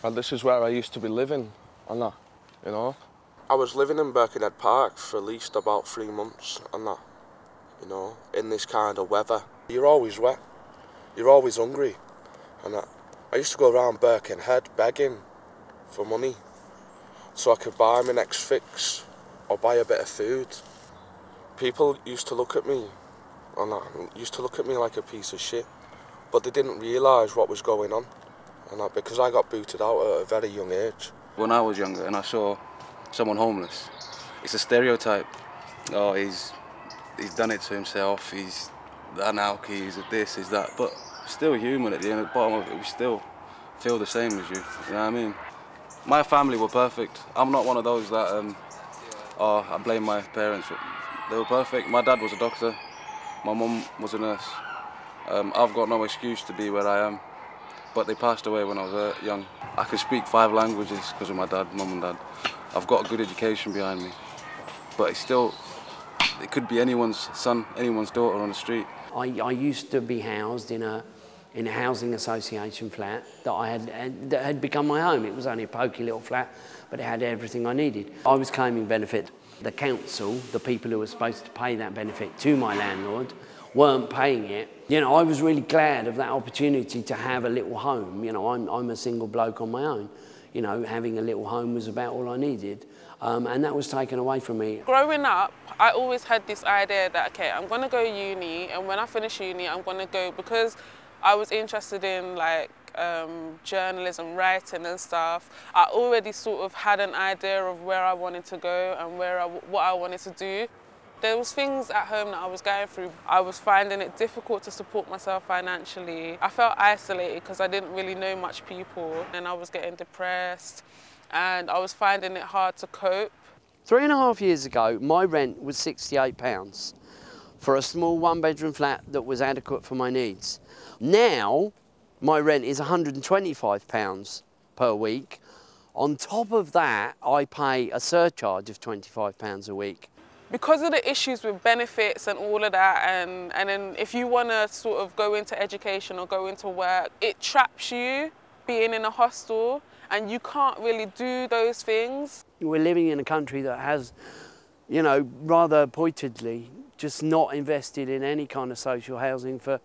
And this is where I used to be living, and that, you know. I was living in Birkenhead Park for at least about 3 months, and that, you know, in this kind of weather. You're always wet, you're always hungry, and that. I used to go around Birkenhead begging for money so I could buy my next fix or buy a bit of food. People used to look at me, and that, used to look at me like a piece of shit, but they didn't realise what was going on, and that, because I got booted out at a very young age. When I was younger and I saw someone homeless, it's a stereotype. Oh, he's done it to himself, he's an alky, he's this, he's that, but still human at the end, at the bottom of it, we still feel the same as you, you know what I mean? My family were perfect. I'm not one of those that, I blame my parents. They were perfect. My dad was a doctor, my mum was a nurse. I've got no excuse to be where I am, but they passed away when I was young. I could speak 5 languages because of my dad, mum and dad. I've got a good education behind me, but it's still, it could be anyone's son, anyone's daughter on the street. I used to be housed in a housing association flat that had become my home. It was only a pokey little flat, but it had everything I needed. I was claiming benefit. The council, the people who were supposed to pay that benefit to my landlord, weren't paying it. You know, I was really glad of that opportunity to have a little home. You know, I'm a single bloke on my own. You know, having a little home was about all I needed, and that was taken away from me. Growing up, I always had this idea that, okay, I'm going to go uni, and when I finish uni, I'm going to go, because I was interested in like journalism, writing and stuff. I already sort of had an idea of where I wanted to go and what I wanted to do. There was things at home that I was going through. I was finding it difficult to support myself financially. I felt isolated because I didn't really know much people, and I was getting depressed and I was finding it hard to cope. 3.5 years ago, my rent was £68 for a small 1-bedroom flat that was adequate for my needs. Now, my rent is £125 per week. On top of that, I pay a surcharge of £25 a week. Because of the issues with benefits and all of that, and then if you want to sort of go into education or go into work, it traps you being in a hostel, and you can't really do those things. We're living in a country that has, you know, rather pointedly, just not invested in any kind of social housing for,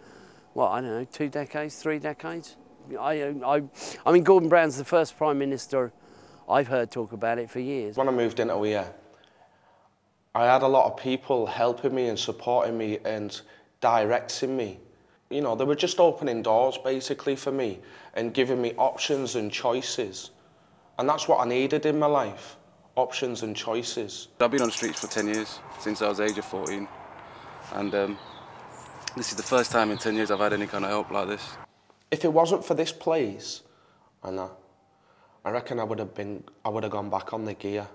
well, I don't know, 2 decades, 3 decades. I mean, Gordon Brown's the first Prime Minister I've heard talk about it for years. When I moved into here, I had a lot of people helping me and supporting me and directing me. You know, they were just opening doors basically for me and giving me options and choices. And that's what I needed in my life, options and choices. I've been on the streets for 10 years, since I was age of 14. And this is the first time in 10 years I've had any kind of help like this. If it wasn't for this place, I reckon I would have gone back on the gear.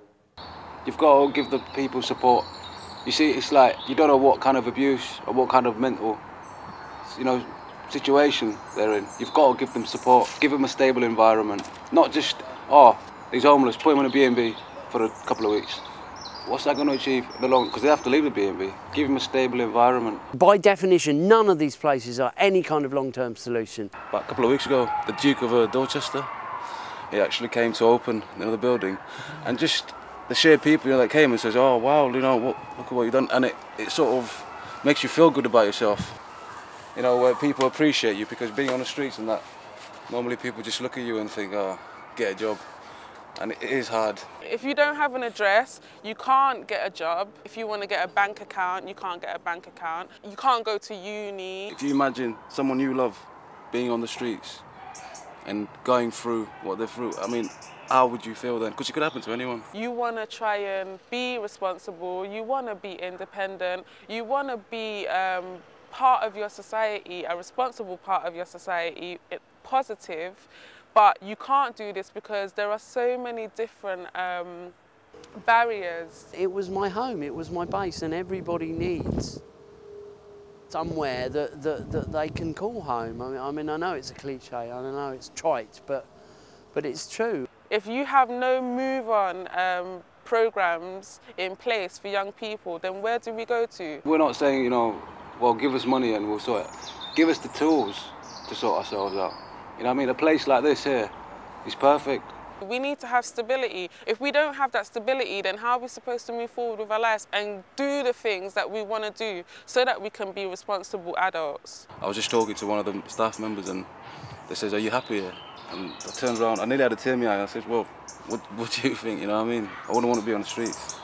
You've got to give the people support. You see, it's like, you don't know what kind of abuse or what kind of mental, you know, situation they're in. You've got to give them support, give them a stable environment. Not just, oh, he's homeless, put him in a B&B for a couple of weeks. What's that going to achieve in the long, because they have to leave the B&B. Give them a stable environment. By definition, none of these places are any kind of long-term solution. About a couple of weeks ago, the Duke of Dorchester, he actually came to open the building, and just the sheer people, you know, that came and says, oh wow, you know, look at what you've done, and it sort of makes you feel good about yourself. You know, where people appreciate you, because being on the streets and that, normally people just look at you and think, oh, get a job. And it is hard. If you don't have an address, you can't get a job. If you want to get a bank account, you can't get a bank account. You can't go to uni. If you imagine someone you love being on the streets and going through what they're through, I mean, how would you feel then? Because it could happen to anyone. You want to try and be responsible, you want to be independent, you want to be part of your society, a responsible part of your society, positive, but you can't do this because there are so many different barriers. It was my home, it was my base, and everybody needs somewhere that they can call home. I mean, I know it's a cliche, I know it's trite, but it's true. If you have no move-on programs in place for young people, then where do we go to? We're not saying, you know, well, give us money and we'll sort it. Give us the tools to sort ourselves out. You know what I mean? A place like this here He's perfect. We need to have stability. If we don't have that stability, then how are we supposed to move forward with our lives and do the things that we want to do so that we can be responsible adults? I was just talking to one of the staff members and they says, "Are you happy here?" And I turned around, I nearly had a tear in my eye. I said, "Well, what do you think?" You know what I mean? I wouldn't want to be on the streets.